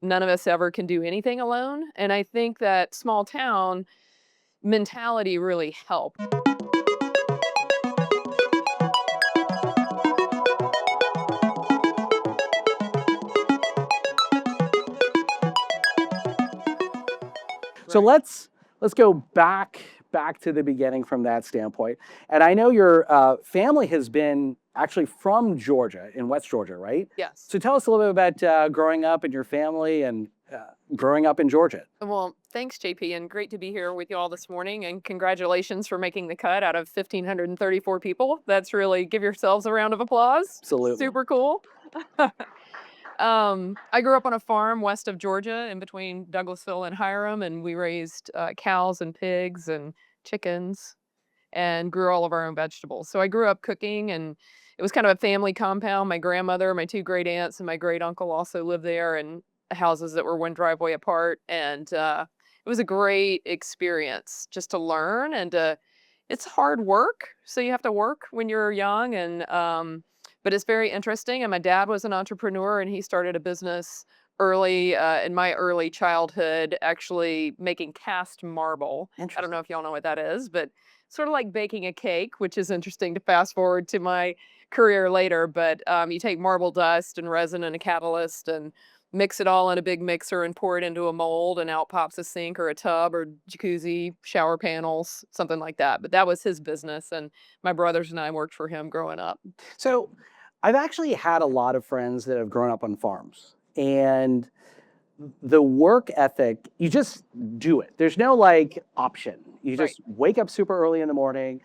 none of us ever can do anything alone. And I think that small town mentality really helped. So Right. let's go back to the beginning from that standpoint. And I know your family has been actually from Georgia, in West Georgia, right? Yes. So tell us a little bit about growing up in your family and growing up in Georgia. Well, thanks, JP, and great to be here with you all this morning. And congratulations for making the cut out of 1,534 people. That's really give yourselves a round of applause. Absolutely. Super cool. I grew up on a farm west of Georgia in between Douglasville and Hiram, and we raised cows and pigs and chickens and grew all of our own vegetables. So I grew up cooking, and it was kind of a family compound. My grandmother, my two great aunts, and my great uncle also lived there in houses that were one driveway apart. And it was a great experience just to learn and it's hard work. So you have to work when you're young and but it's very interesting. And my dad was an entrepreneur and he started a business early in my early childhood, actually making cast marble. I don't know Interesting. if y'all know what that is, but sort of like baking a cake, which is interesting to fast forward to my career later. But you take marble dust and resin and a catalyst and mix it all in a big mixer and pour it into a mold, and out pops a sink or a tub or jacuzzi, shower panels, something like that. But that was his business, and my brothers and I worked for him growing up. So I've actually had a lot of friends that have grown up on farms. And the work ethic, you just do it. There's no like option. You Right. just wake up super early in the morning.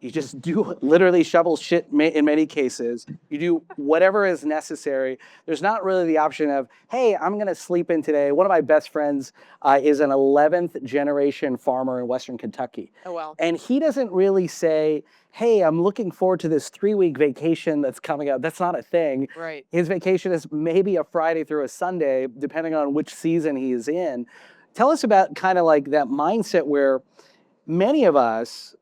You just do literally shovel shit in many cases. You do whatever is necessary. There's not really the option of, hey, I'm going to sleep in today. One of my best friends is an 11th generation farmer in Western Kentucky. Oh, well. And he doesn't really say, hey, I'm looking forward to this 3-week vacation that's coming up. That's not a thing. Right. His vacation is maybe a Friday through a Sunday, depending on which season he is in. Tell us about kind of like that mindset where many of us,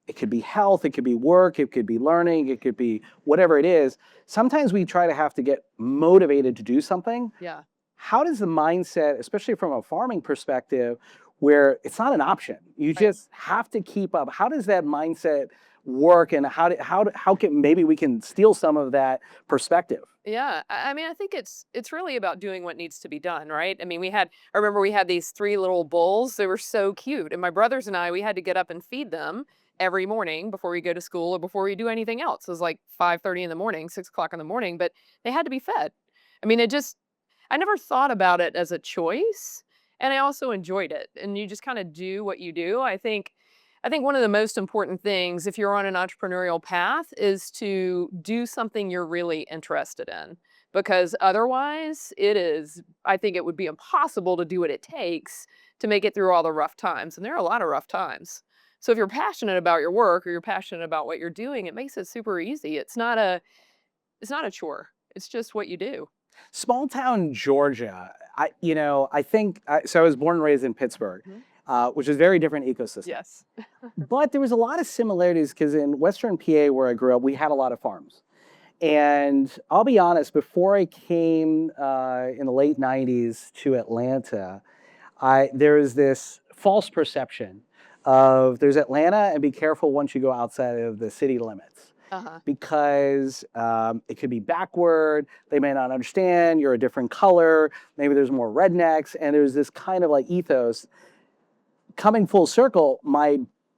it could be health, it could be work, it could be learning, it could be whatever it is. Sometimes we try to have to get motivated to do something. Yeah. How does the mindset, especially from a farming perspective, where it's not an option, you Right. just have to keep up? How does that mindset work, and how can maybe we can steal some of that perspective? Yeah, I mean, I think it's really about doing what needs to be done, right? I mean, I remember we had these three little bulls. They were so cute, and my brothers and I, we had to get up and feed them every morning before we go to school or before we do anything else. It was like 5:30 in the morning, 6 o'clock in the morning, but they had to be fed. I mean, I never thought about it as a choice, and I also enjoyed it. And you just kind of do what you do. I think one of the most important things if you're on an entrepreneurial path is to do something you're really interested in, because otherwise I think it would be impossible to do what it takes to make it through all the rough times, and there are a lot of rough times. So if you're passionate about your work or you're passionate about what you're doing, it makes it super easy. It's not a chore. It's just what you do. Small town Georgia, I think, so I was born and raised in Pittsburgh, Mhm. which is a very different ecosystem. Yes. But there was a lot of similarities because in Western PA, where I grew up, we had a lot of farms. And I'll be honest, before I came in the late 90s to Atlanta, there was this false perception of there's Atlanta and be careful once you go outside of the city limits Uh-huh. because it could be backward. They may not understand. You're a different color. Maybe there's more rednecks. And there's this kind of like ethos. Coming full circle,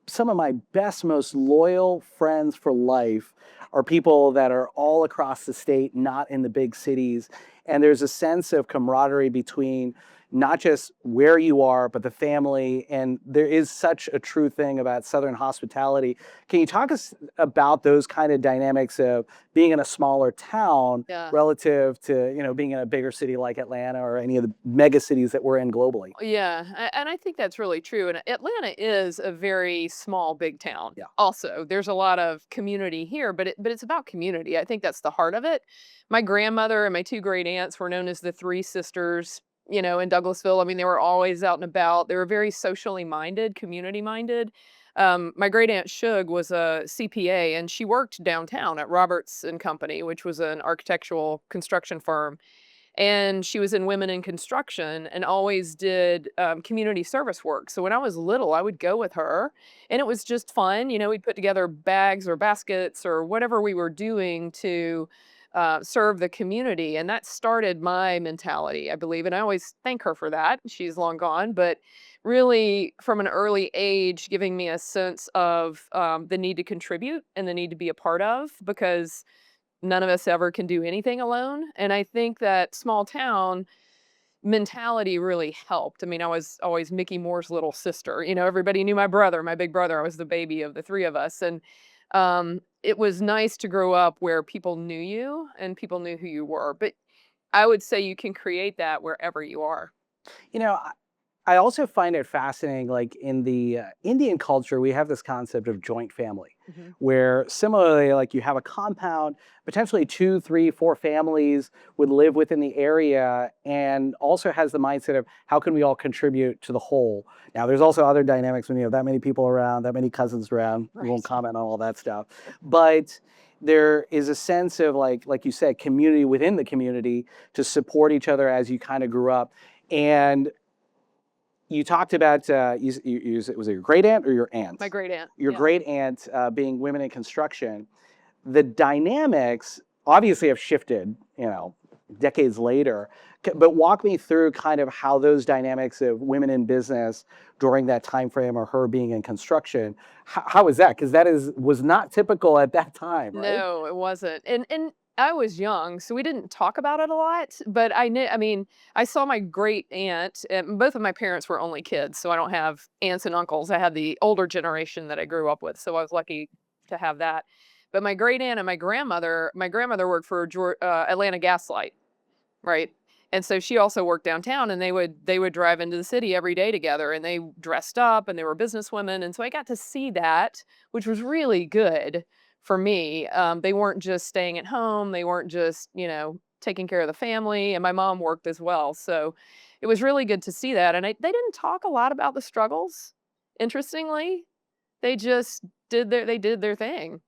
some of my best, most loyal friends for life are people that are all across the state, not in the big cities. And there's a sense of camaraderie between not just where you are, but the family. And there is such a true thing about Southern hospitality. Can you talk us about those kind of dynamics of being in a smaller town Yeah. relative to, being in a bigger city like Atlanta or any of the mega cities that we're in globally? Yeah, and I think that's really true. And Atlanta is a very small, big town. Yeah. Also, there's a lot of community here, but it's about community. I think that's the heart of it. My grandmother and my two great aunts were known as the Three Sisters. In Douglasville. I mean, they were always out and about. They were very socially minded, community minded. My great aunt Shug was a CPA, and she worked downtown at Roberts and Company, which was an architectural construction firm, and she was in women in construction and always did community service work. So when I was little, I would go with her, and it was just fun. We'd put together bags or baskets or whatever we were doing to serve the community. And that started my mentality, I believe. And I always thank her for that. She's long gone, but really from an early age, giving me a sense of the need to contribute and the need to be a part of, because none of us ever can do anything alone. And I think that small town mentality really helped. I mean, I was always Mickey Moore's little sister. Everybody knew my brother, my big brother. I was the baby of the three of us. And it was nice to grow up where people knew you and people knew who you were. But I would say you can create that wherever you are. You know, I also find it fascinating, like in the Indian culture, we have this concept of joint family, Mhm. where similarly, like you have a compound, potentially two, three, four families would live within the area, and also has the mindset of how can we all contribute to the whole. Now, there's also other dynamics when you have that many people around, that many cousins around. We won't Right. comment on all that stuff, but there is a sense of like you said, community within the community to support each other as you kind of grew up. And you talked about was it your great aunt or your My aunt? great aunt. Your Yeah. great aunt being women in construction. The dynamics obviously have shifted, decades later. But walk me through kind of how those dynamics of women in business during that time frame, or her being in construction. How is that? Because that was not typical at that time, right? No, it wasn't. And I was young, so we didn't talk about it a lot, but I mean, I saw my great aunt, and both of my parents were only kids, so I don't have aunts and uncles. I had the older generation that I grew up with, so I was lucky to have that. But my great aunt and my grandmother worked for Atlanta Gas Light. Right. And so she also worked downtown, and they would drive into the city every day together, and they dressed up and they were businesswomen. And so I got to see that, which was really good for me. They weren't just staying at home. They weren't just, taking care of the family. And my mom worked as well. So it was really good to see that. And they didn't talk a lot about the struggles. Interestingly, they just they did their thing.